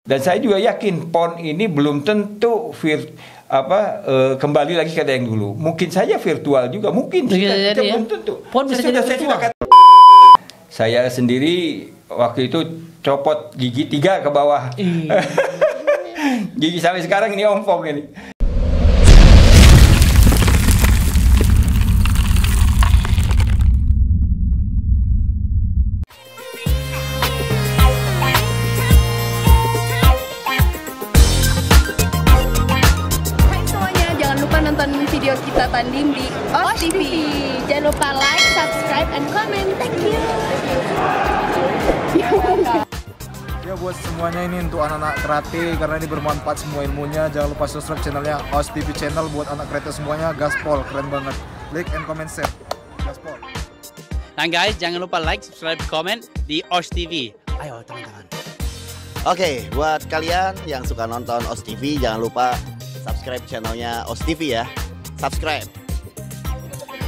Dan saya juga yakin PON ini belum tentu kembali lagi ke yang dulu. Mungkin saja virtual juga, mungkin kita belum tentu. PON bisa jadi virtual. Saya sendiri waktu itu copot gigi 3 ke bawah. Gigi sampai sekarang ini ompong ini. Nonton video kita tanding di OS TV. Jangan lupa like, subscribe, and comment. Thank you. Ya buat semuanya ini untuk anak-anak karate karena ini bermanfaat semua ilmunya. Jangan lupa subscribe channelnya OS TV channel buat anak karate semuanya. Gaspol keren banget. Like and comment share. Gaspol. Dan guys jangan lupa like, subscribe, comment di OS TV. Ayo teman-teman. Oke, buat kalian yang suka nonton OS TV jangan lupa subscribe channelnya OS TV ya. Subscribe.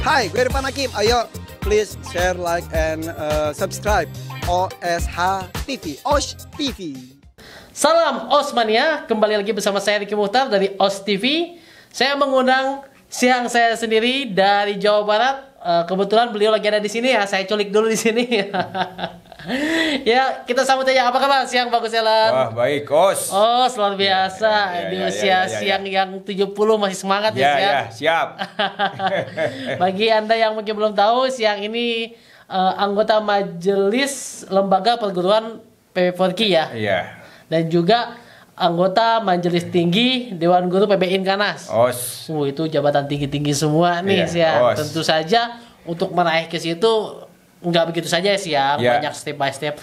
Hai, gue Irfan Hakim. Ayo, please share, like, and subscribe OSH TV. OS TV. Salam Osmania, kembali lagi bersama saya Riki Muhtar dari OS TV. Saya mengundang siang saya sendiri dari Jawa Barat. Kebetulan beliau lagi ada di sini ya. Saya culik dulu di sini. Ya, kita sambut aja. Apa kabar siang Bagus Elan? Wah, baik, Os. Os, luar biasa. Di usia siang yang 70 masih semangat ya, siang. Ya, siap. Bagi Anda yang mungkin belum tahu, siang ini anggota Majelis Lembaga Perguruan PB4Ki ya. Iya. Dan juga anggota Majelis Tinggi Dewan Guru PB Inkanas. Os. Itu jabatan tinggi-tinggi semua nih, siang. Tentu saja untuk meraih ke situ nggak begitu saja sih ya, banyak step by step.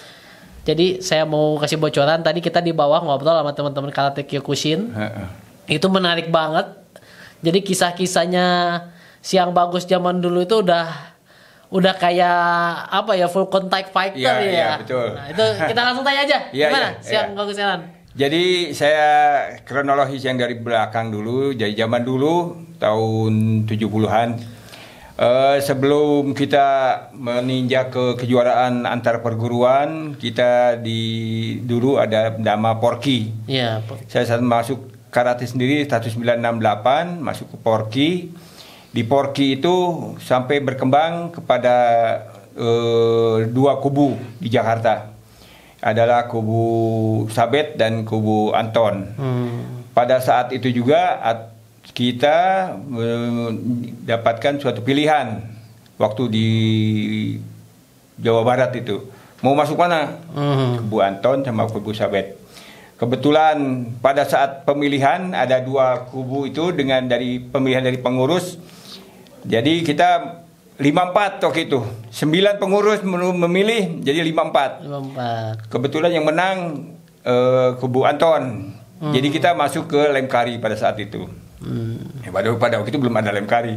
Jadi saya mau kasih bocoran, tadi kita di bawah ngobrol sama teman-teman Karate Kyokushin. Itu menarik banget. Jadi kisah-kisahnya siang Bagus zaman dulu itu udah kayak apa ya, full contact fighter ya. Iya, betul. Nah, itu kita langsung tanya aja. Gimana siang Bagus Elan? Jadi saya kronologis yang dari belakang dulu, jadi zaman dulu tahun 70-an. Sebelum kita meninjak ke kejuaraan antar perguruan, kita dulu ada nama Porki. Iya. Saya saat masuk karate sendiri 1968, masuk ke Porki. Di Porki itu sampai berkembang kepada 2 kubu di Jakarta. Adalah kubu Sabet dan kubu Anton. Pada saat itu juga kita mendapatkan suatu pilihan waktu di Jawa Barat itu mau masuk mana, kubu Anton sama kubu Sabet. Kebetulan pada saat pemilihan ada 2 kubu itu dengan dari pemilihan dari pengurus. Jadi kita 5-4 waktu itu, 9 pengurus memilih jadi 5-4. Kebetulan yang menang kubu Anton. Jadi kita masuk ke Lemkari pada saat itu. Pada waktu itu belum ada Lemkari.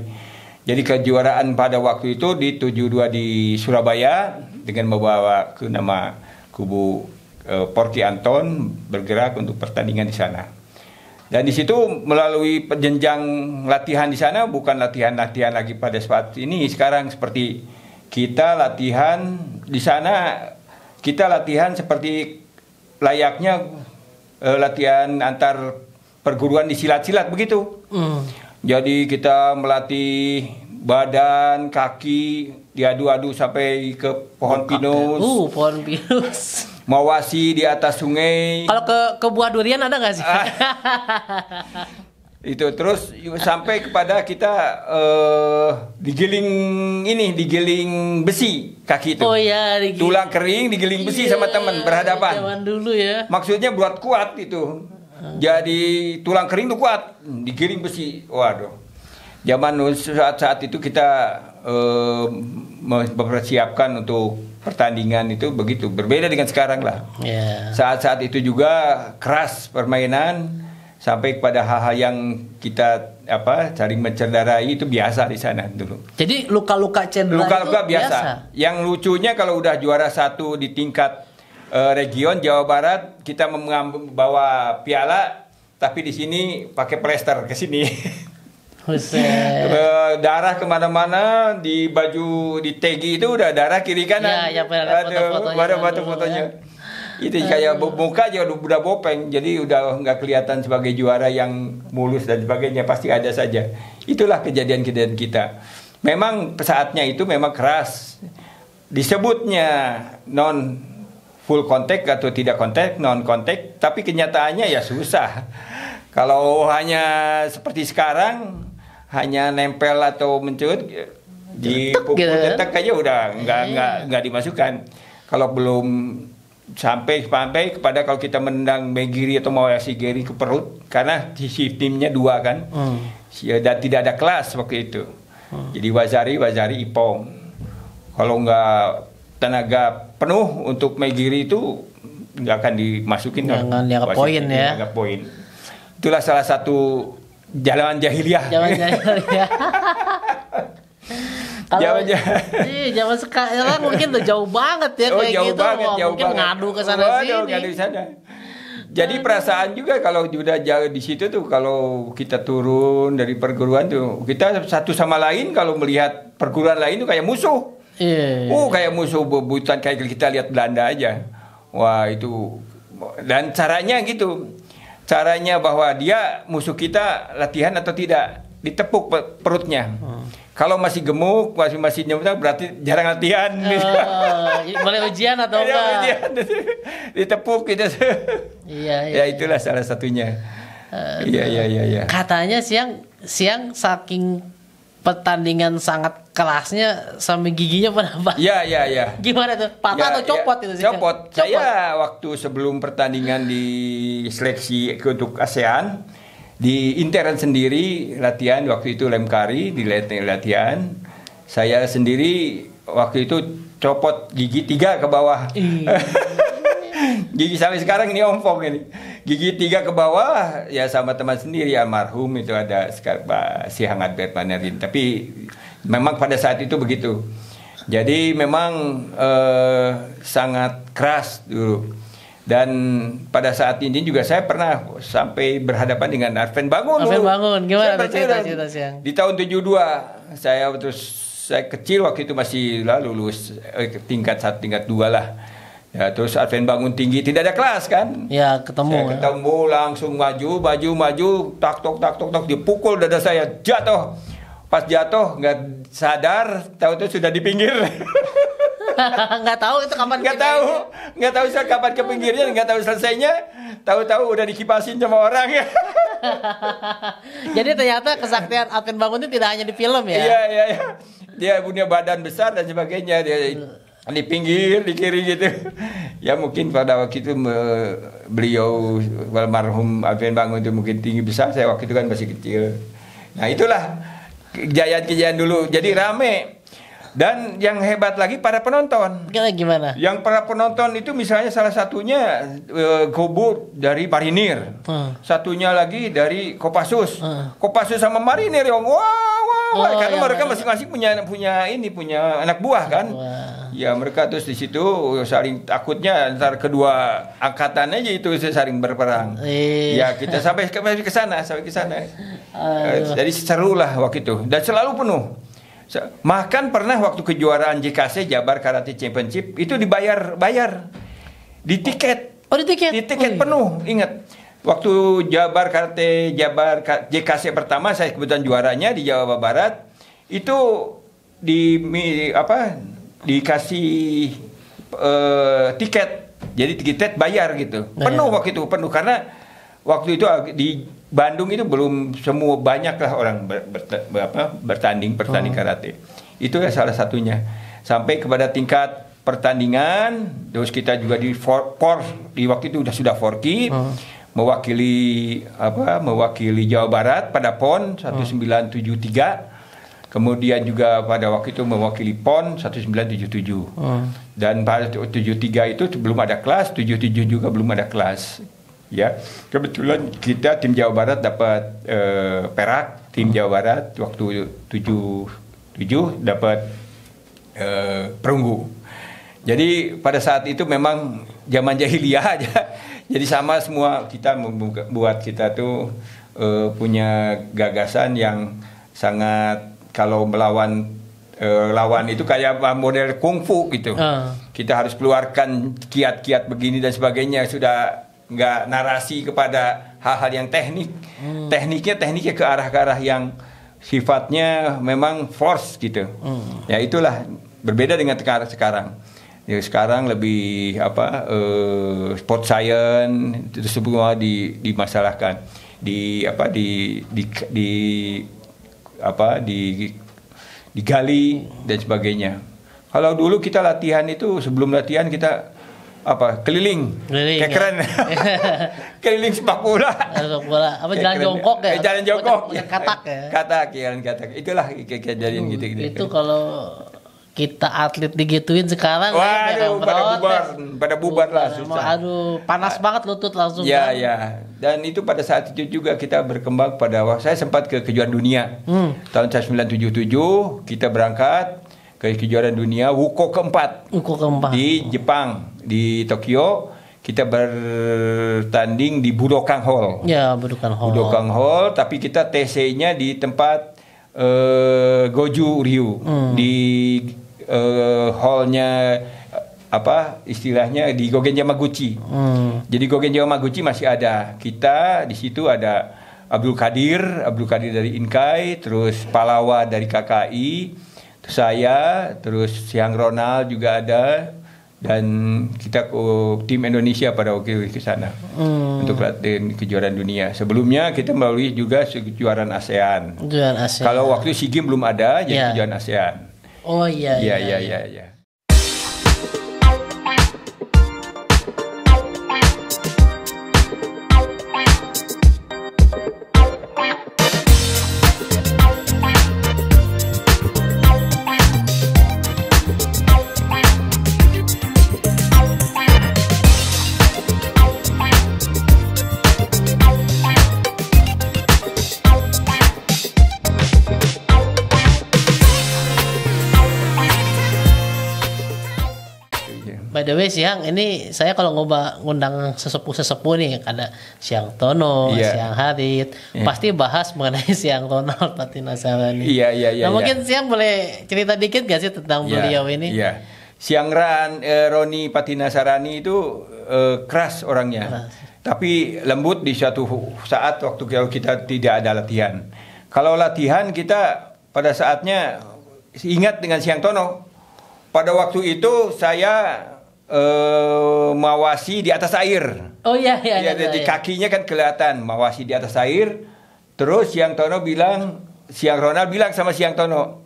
Jadi kejuaraan pada waktu itu di 72 di Surabaya dengan membawa ke nama kubu Porki Anton bergerak untuk pertandingan di sana. Dan di situ melalui jenjang latihan di sana bukan latihan-latihan lagi pada saat ini. Sekarang seperti kita latihan di sana, kita latihan seperti layaknya latihan antar perguruan di silat-silat begitu. Jadi kita melatih badan, kaki, diadu-adu sampai ke pohon pinus. Pohon pinus. Mawasi di atas sungai. Kalau ke buah durian ada nggak sih? Itu terus sampai kepada kita digiling besi kaki itu. Oh ya, tulang kering digiling besi sama teman berhadapan. Zaman dulu ya. Maksudnya buat kuat itu. Jadi tulang kering tuh kuat, digiring besi. Waduh. Zaman saat itu kita mempersiapkan untuk pertandingan itu begitu. Berbeda dengan sekarang lah. Saat-saat itu juga keras permainan sampai kepada hal-hal yang kita saling mencenderai itu biasa di sana dulu. Jadi luka-luka cedera luka-luka biasa. Yang lucunya kalau udah juara 1 di tingkat region Jawa Barat, kita membawa piala, tapi di sini pakai plester ke sini. Darah kemana-mana, di baju di tegi itu udah darah kiri kanan. Ada foto-fotonya. Itu kayak muka aja udah bopeng, jadi udah nggak kelihatan sebagai juara yang mulus dan sebagainya, pasti ada saja. Itulah kejadian-kejadian kita. Memang saatnya itu memang keras. Disebutnya non full kontak atau tidak kontak, non kontak, tapi kenyataannya ya susah. Kalau hanya seperti sekarang, hanya nempel atau mencut di pukul detak aja udah nggak dimasukkan. Kalau belum sampai kepada kalau kita menendang Megiri atau Mawashigiri ke perut, karena shiftingnya 2 kan, dan tidak ada kelas waktu itu. Jadi Wazari Ipong. Kalau nggak tenaga penuh untuk Megiri itu nggak akan dimasukin. Jangan dianggap poin ya. Dianggap poin. Itulah salah satu jalan jahiliyah. Kalau zaman sekarang mungkin udah jauh banget ya kayak jauh gitu. Jauh mungkin banget. ngadu ke sana sini. Jadi perasaan juga kalau udah jauh di situ tuh, kalau kita turun dari perguruan tuh, kita satu sama lain kalau melihat perguruan lain tuh kayak musuh. Kayak musuh bebutan kayak kita lihat Belanda aja. Wah itu, dan caranya gitu. Caranya bahwa dia musuh kita latihan atau tidak, ditepuk perutnya. Kalau masih gemuk, masih nyemuk, berarti jarang latihan. Boleh ujian atau enggak? Ditepuk gitu. Iya. Ya itulah salah satunya. Iya. Katanya siang saking pertandingan sangat kelasnya sampai giginya pernah patah. Iya. Gimana tuh? Patah atau copot itu sih? Copot. Saya waktu sebelum pertandingan di seleksi untuk ASEAN, di intern sendiri latihan waktu itu Lemkari di latihan. Saya sendiri waktu itu copot gigi 3 ke bawah. Gigi sampai sekarang ini ompong ini. Gigi 3 ke bawah ya sama teman sendiri almarhum itu ada si Hangat Berpanerin. Tapi memang pada saat itu begitu. Jadi memang sangat keras dulu. Dan pada saat ini juga saya pernah sampai berhadapan dengan Arven Bangun. Gimana cerita siang? Di tahun 72 saya kecil waktu itu masih lulus tingkat 1, tingkat 2 lah. Ya, terus Arven Bangun tinggi, tidak ada kelas kan? Ya, ketemu. Saya ketemu langsung maju, tak tok dipukul dada saya, jatuh. Pas jatuh nggak sadar, tahu sudah di pinggir. Nggak tahu itu kapan. Nggak tahu saya kapan ke pinggirnya, nggak tahu selesainya. Tahu udah dikipasin sama orang. Jadi ternyata kesaktian Arven Bangun itu tidak hanya di film ya? Iya. Dia punya badan besar dan sebagainya. Dia di pinggir, di kiri gitu. Ya mungkin pada waktu itu beliau almarhum Arven Bangun itu mungkin tinggi besar. Saya waktu itu kan masih kecil. Nah itulah kejayaan dulu. Jadi rame. Dan yang hebat lagi para penonton. Gimana? Yang para penonton itu misalnya salah satunya kubu dari Marinir, satunya lagi dari Kopassus. Kopassus sama Marinir yang wah, karena mereka masing-masing punya anak buah kan. Ya mereka terus di situ saling takutnya antar kedua angkatan aja itu saling berperang. Ya kita sampai ke sana. Jadi seru lah waktu itu dan selalu penuh. Bahkan pernah waktu kejuaraan JKC Jabar Karate Championship itu dibayar di tiket. Di tiket penuh. Ingat waktu Jabar JKC pertama saya kebetulan juaranya di Jawa Barat itu dikasih tiket. Jadi tiket bayar gitu. Penuh waktu itu karena waktu itu di Bandung itu belum semua banyaklah orang bertanding karate. Itu ya salah satunya. Sampai kepada tingkat pertandingan, terus kita juga di waktu itu sudah Forki mewakili Jawa Barat pada PON 1973. Kemudian juga pada waktu itu mewakili PON 1977. Dan pada 73 itu belum ada kelas, 77 juga belum ada kelas. Ya, kebetulan kita tim Jawa Barat dapat perak, tim Jawa Barat waktu 77 dapat perunggu. Jadi pada saat itu memang zaman jahiliyah aja. Jadi sama semua kita membuat kita tuh punya gagasan yang sangat kalau melawan lawan itu kayak model kungfu gitu. kita harus keluarkan kiat-kiat begini dan sebagainya, sudah nggak narasi kepada hal-hal yang tekniknya ke arah yang sifatnya memang force gitu. Ya itulah berbeda dengan sekarang. Ya, sekarang lebih sport science itu semua dimasalahkan, digali dan sebagainya. Kalau dulu kita latihan itu, sebelum latihan kita keliling kayak keren. Keliling sepak bola. Jalan jongkok ya. Jalan jongkok. Katak ya. Katak. Itulah kejadian gitu. Itu kalau kita atlet digituin sekarang, waduh, pada bubar lah, susah. Aduh, panas banget lutut langsung. Ya. Dan itu pada saat itu juga kita berkembang saya sempat ke kejuaraan dunia. Tahun 1977 kita berangkat ke kejuaraan dunia WUKO keempat. Di Jepang, di Tokyo. Kita bertanding di Budokan Hall. Ya, Budokan Hall, tapi kita TC-nya di tempat Goju Ryu, di hallnya istilahnya di Gogen Yamaguchi. Jadi Gogen Yamaguchi masih ada. Kita di situ ada Abdul Qadir dari Inkai, terus Palawa dari KKI, terus saya, terus Siang Ronald juga ada, dan kita tim Indonesia pada waktu ke sana untuk latihan kejuaraan dunia. Sebelumnya kita melalui juga kejuaraan ASEAN. Kalau waktu SEA Games belum ada, jadi kejuaraan ASEAN. Oh iya. By the way, Siang, ini saya kalau ngundang sesepuh nih, ada Siang Tono, Siang Harit, pasti bahas mengenai Siang Ronald Patinasarani. Iya. Mungkin Siang boleh cerita dikit gak sih tentang beliau ini? Iya. Siang Roni Patinasarani itu keras orangnya, tapi lembut di suatu saat waktu kita tidak ada latihan. Kalau latihan kita pada saatnya ingat dengan Siang Tono. Pada waktu itu saya mawasi di atas air. Oh iya. Di kakinya kan kelihatan mawasi di atas air. Terus Siang Ronald bilang sama Siang Tono,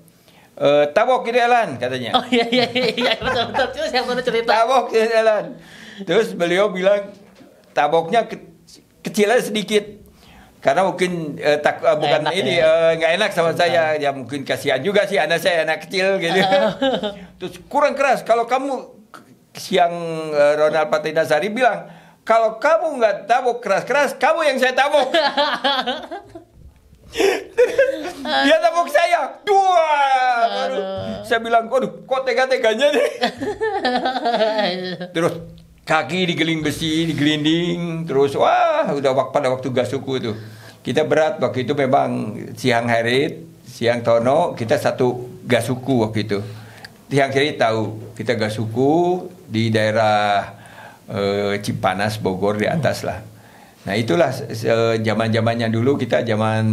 tabok kita jalan katanya. Oh iya betul. Terus Siang Tono cerita. Tabok kita jalan. Terus beliau bilang taboknya kecil aja sedikit. Karena mungkin bukan ini nggak enak sama saya, ya mungkin kasihan juga sih saya anak kecil gitu. Terus kurang keras. Kalau kamu Siang Ronald Patinasari bilang, kalau kamu nggak tabok keras-keras, kamu yang saya tabok. Dia tabok saya, saya bilang, kok tega-teganya nih. Terus kaki digeling besi, digelinding, terus udah pada waktu gasuku itu. Kita berat waktu itu, memang Siang Harit, Siang Tono, kita satu gasuku waktu itu. Siang Harit tahu kita gasuku di daerah Cipanas, Bogor di atas lah. Nah itulah zaman-zamannya dulu, kita zaman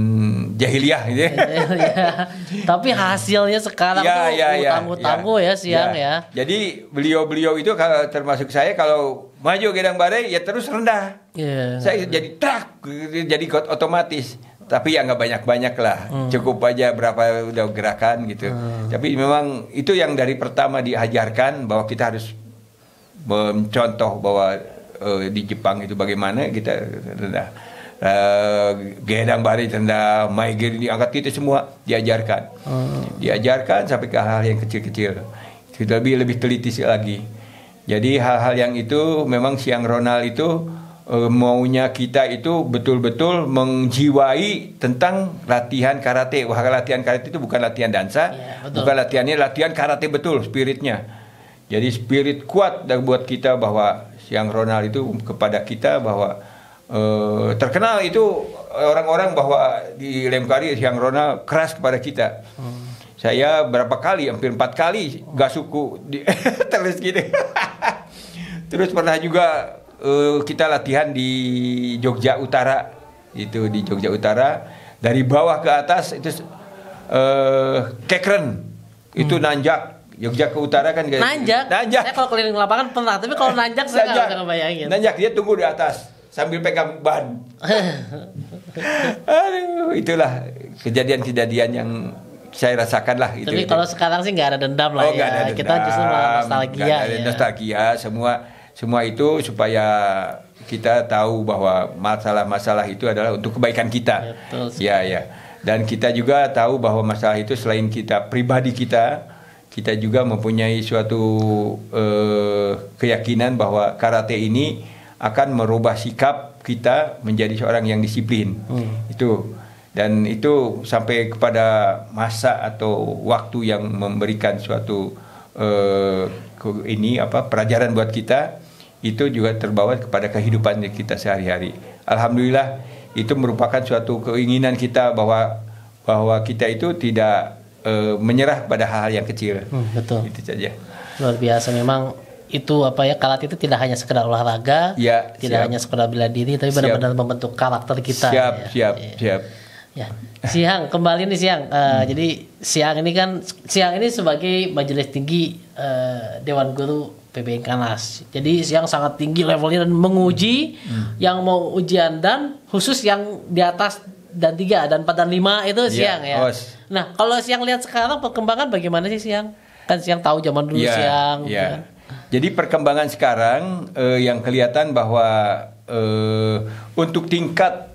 jahiliyah gitu ya. Tapi hasilnya sekarang tangguh-tangguh ya Siang ya. Jadi beliau itu kalau termasuk saya, kalau maju Gedang Bare ya terus rendah. Saya jadi jadi otomatis. Tapi ya nggak banyak-banyak lah, cukup aja berapa udah gerakan gitu. Tapi memang itu yang dari pertama diajarkan, bahwa kita harus mencontoh bahwa di Jepang itu bagaimana kita rendah, Gedang Bare rendah, Maigiri diangkat, kita semua diajarkan sampai ke hal yang kecil-kecil. Kita lebih teliti lagi. Jadi hal-hal yang itu memang Siang Ronald itu maunya kita itu betul-betul menjiwai tentang latihan karate. Wah, latihan karate itu bukan latihan dansa, bukan latihan karate betul, spiritnya. Jadi spirit kuat buat kita, bahwa Siang Ronald itu kepada kita bahwa terkenal itu orang-orang bahwa di Lemkari Siang Ronald keras kepada kita. Saya berapa kali, hampir 4 kali gasuku terus gitu. Terus pernah juga kita latihan di Jogja Utara, itu di Jogja Utara, dari bawah ke atas itu kekren, itu nanjak. Jogja ke utara kan nanjak. Saya kalau keliling lapangan pernah, tapi kalau nanjak saya nggak bisa ngebayangin. Nanjak, dia tunggu di atas sambil pegang ban. Aduh, itulah kejadian-kejadian yang saya rasakan lah. Tapi kalau sekarang sih nggak ada dendam lah ya. Ada dendam. Kita justru nostalgia. Ada nostalgia, semua itu supaya kita tahu bahwa masalah-masalah itu adalah untuk kebaikan kita. Betul. Ya. Dan kita juga tahu bahwa masalah itu selain kita pribadi kita juga mempunyai suatu keyakinan bahwa karate ini akan merubah sikap kita menjadi seorang yang disiplin. Itu. Dan itu sampai kepada masa atau waktu yang memberikan suatu pelajaran buat kita, itu juga terbawa kepada kehidupan kita sehari-hari. Alhamdulillah itu merupakan suatu keinginan kita bahwa kita itu tidak menyerah pada hal-hal yang kecil. Betul. Itu saja. Luar biasa memang. Itu karate itu tidak hanya sekedar olahraga, tidak hanya sekedar bela diri, tapi benar-benar membentuk karakter kita. Siap. Ya. Siang, kembali nih Siang. Jadi Siang ini sebagai majelis tinggi Dewan Guru PBN Kanas. Jadi Siang sangat tinggi levelnya dan menguji yang mau ujian dan khusus yang di atas dan 3 dan 4 dan 5 itu Siang ya. Nah, kalau Siang lihat sekarang perkembangan bagaimana sih Siang? Kan Siang tahu zaman dulu Siang. Ya. Jadi perkembangan sekarang yang kelihatan bahwa untuk tingkat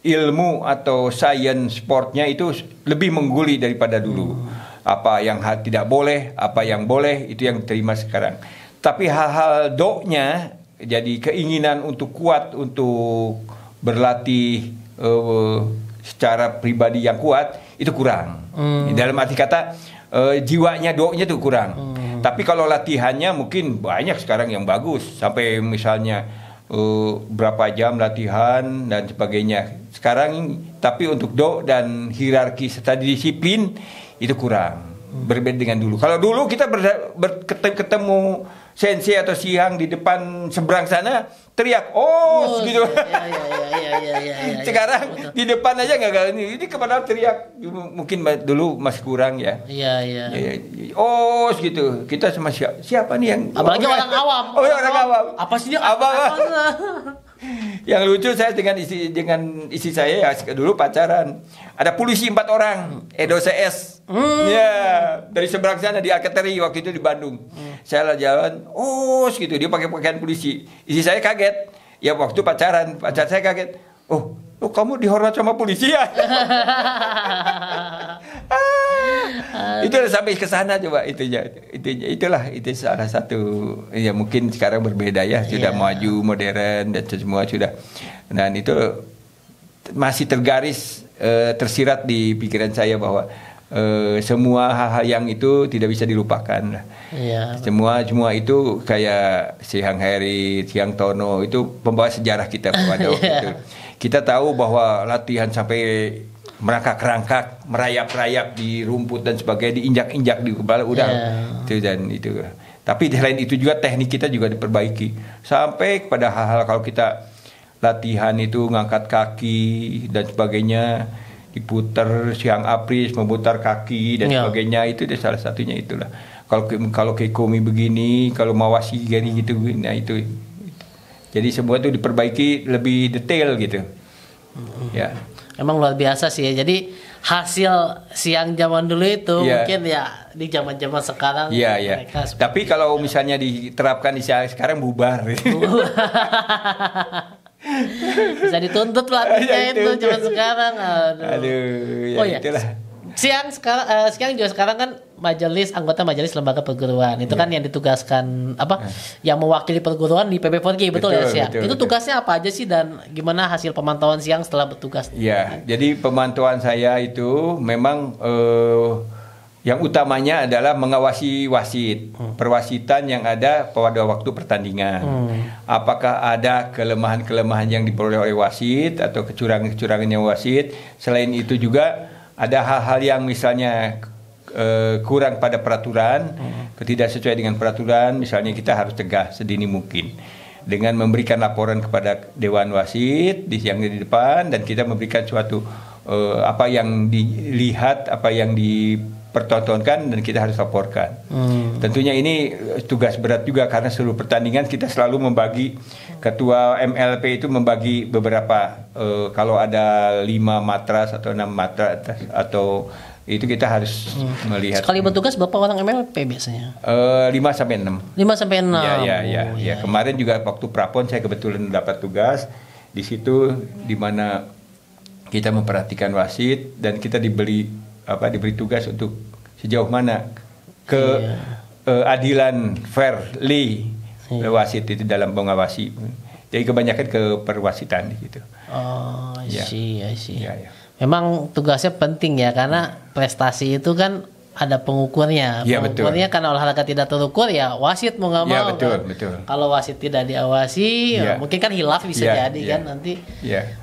ilmu atau sains sportnya itu lebih mengguli daripada dulu. Apa yang tidak boleh, apa yang boleh, itu yang diterima sekarang. Tapi hal-hal do-nya, jadi keinginan untuk kuat, untuk berlatih secara pribadi yang kuat, itu kurang. Dalam arti kata, jiwanya do-nya itu kurang. Tapi kalau latihannya mungkin banyak sekarang yang bagus. Sampai misalnya berapa jam latihan dan sebagainya. Sekarang tapi untuk do dan hierarki serta disiplin itu kurang. Berbeda dengan dulu. Kalau dulu kita ketemu sensei atau Siang di depan seberang sana teriak gitu. Iya. Sekarang betul. Di depan aja nggak ini kepada teriak, mungkin dulu masih kurang ya. Iya. Gitu. Kita sama siapa nih yang apalagi orang awam. Orang awam. Apa sih dia? Apa? Yang lucu saya dengan istri saya ya dulu pacaran. Ada polisi 4 orang, Edo CS. Ya, dari seberang sana di Alkateri waktu itu di Bandung. Saya jalan, gitu dia pakai pakaian polisi. Istri saya kaget. Ya waktu pacar saya kaget. Oh, kamu dihormat sama polisi ya? Itu sampai ke sana coba itulah salah satu ya mungkin sekarang berbeda ya, sudah maju modern dan semua sudah. Dan itu masih tersirat di pikiran saya bahwa semua hal-hal yang itu tidak bisa dilupakan. Semua itu kayak Siang Heri, Siang Tono itu pembawa sejarah kita pada waktu itu. Kita tahu bahwa latihan sampai merangkak-rangkak, merayap-rayap di rumput dan sebagainya, diinjak-injak di kepala udah itu. Tapi selain itu juga teknik kita juga diperbaiki sampai kepada hal-hal kalau kita latihan itu ngangkat kaki dan sebagainya, diputar Siang Apris memutar kaki dan sebagainya, itu salah satunya itulah. Kalau keikomi begini, kalau mawasi gini gitu, nah itu. Jadi semua itu diperbaiki lebih detail gitu. Ya. Emang luar biasa sih ya. Jadi hasil Siang zaman dulu itu mungkin ya di zaman-zaman sekarang mereka tapi kalau misalnya diterapkan di sekarang bubar. Bisa dituntut pelatihnya itu zaman sekarang. Aduh itulah. Siang juga sekarang kan anggota majelis lembaga perguruan itu kan yang ditugaskan yang mewakili perguruan di PB4G, betul ya Siang? Itu tugasnya apa aja sih dan gimana hasil pemantauan Siang setelah bertugas? Ya, jadi pemantauan saya itu memang yang utamanya adalah mengawasi wasit, perwasitan yang ada pada waktu pertandingan. Apakah ada kelemahan-kelemahan yang diperoleh oleh wasit atau kecurangan-kecurangan yang wasit? Selain itu juga ada hal-hal yang misalnya kurang pada peraturan, tidak sesuai dengan peraturan, misalnya kita harus tegas sedini mungkin dengan memberikan laporan kepada Dewan Wasit yang di depan, dan kita memberikan suatu apa yang dilihat, apa yang dipertontonkan, dan kita harus laporkan. Tentunya ini tugas berat juga karena seluruh pertandingan kita selalu membagi, ketua MLP itu membagi beberapa, kalau ada 5 matras atau 6 matras atau itu kita harus melihat. Sekali bertugas berapa orang MLP biasanya? 5 sampai 6. 5 sampai 6. Ya. Kemarin juga waktu prapon saya kebetulan dapat tugas di situ, di mana kita memperhatikan wasit dan kita diberi tugas untuk sejauh mana keadilan fairly wasit itu dalam mengawasi. Jadi kebanyakan ke perwasitan gitu. Oh, I see. Ya. Memang tugasnya penting ya, karena prestasi itu kan ada pengukurnya. Ya, pengukurnya karena olahraga tidak terukur ya wasit mau nggak mau. Ya, betul, kan. betul. Kalau wasit tidak diawasi, mungkin kan hilaf bisa jadi kan nanti.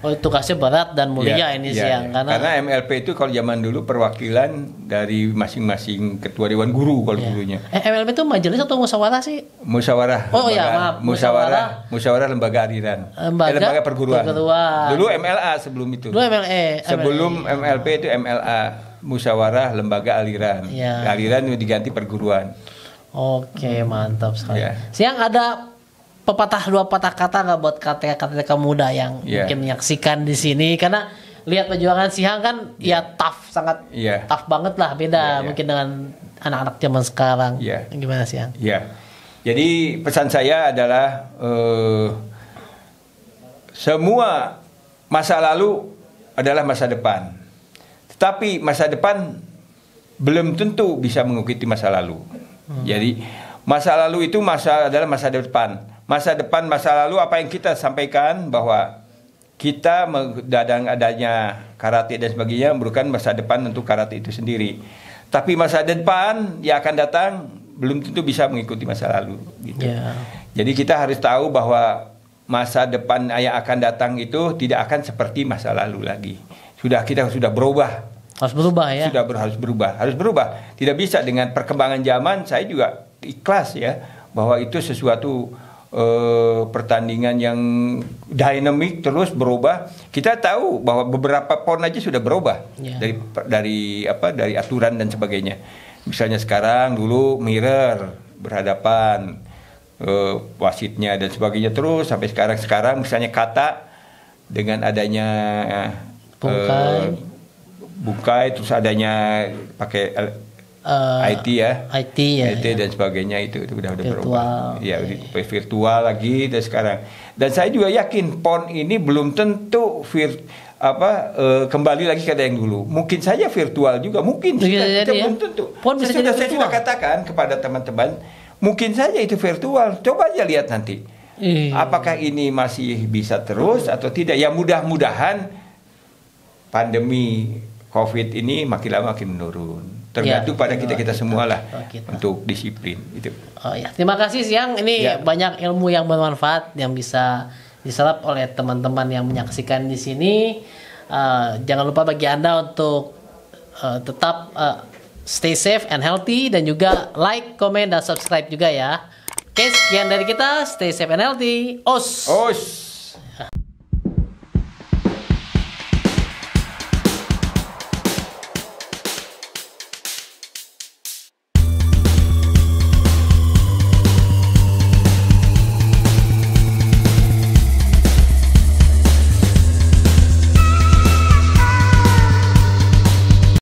Oh, tugasnya berat dan mulia ini siang karena MLP itu kalau zaman dulu perwakilan dari masing-masing ketua dewan guru kalau dulunya. MLP itu majelis atau musyawarah sih? Musyawarah. Oh iya, maaf. Musyawarah lembaga aliran. Lembaga perguruan. Dulu MLA sebelum itu. Sebelum MLP itu MLA. Musyawarah lembaga aliran. Aliran itu diganti perguruan. Oke, mantap sekali. Siang ada dua patah kata nggak buat KTK muda yang mungkin menyaksikan di sini, karena lihat perjuangan Siang kan tough, sangat tough banget lah, beda mungkin dengan anak-anak zaman sekarang. Gimana Siang? Jadi pesan saya adalah semua masa lalu adalah masa depan. Tapi masa depan belum tentu bisa mengikuti masa lalu. Jadi masa lalu itu adalah masa depan. Masa lalu apa yang kita sampaikan bahwa kita adanya karate dan sebagainya merupakan masa depan untuk karate itu sendiri. Tapi masa depan yang akan datang belum tentu bisa mengikuti masa lalu. Gitu. Jadi kita harus tahu bahwa masa depan yang akan datang itu tidak akan seperti masa lalu lagi. Kita sudah berubah. Harus berubah ya. Harus berubah. Tidak bisa dengan perkembangan zaman. Saya juga ikhlas ya bahwa itu sesuatu pertandingan yang dinamik terus berubah. Kita tahu bahwa beberapa pon aja sudah berubah dari aturan dan sebagainya. Misalnya sekarang dulu mirror berhadapan, wasitnya dan sebagainya, terus sampai sekarang misalnya kata dengan adanya bukai, terus adanya pakai IT dan sebagainya, itu udah berubah. Virtual lagi dan sekarang. Dan saya juga yakin PON ini belum tentu kembali lagi ke yang dulu. Mungkin saja virtual juga, mungkin kita belum tentu. Saya sudah katakan kepada teman-teman, mungkin saja itu virtual. Coba aja lihat nanti. Apakah ini masih bisa terus atau tidak? Ya mudah-mudahan pandemi COVID ini makin lama makin menurun. Tergantung pada kita semua lah untuk disiplin itu. Terima kasih Siang. Ini banyak ilmu yang bermanfaat yang bisa diserap oleh teman-teman yang menyaksikan di sini. Jangan lupa bagi Anda untuk tetap stay safe and healthy, dan juga like, comment, dan subscribe juga ya. Oke, sekian dari kita. Stay safe and healthy. Os.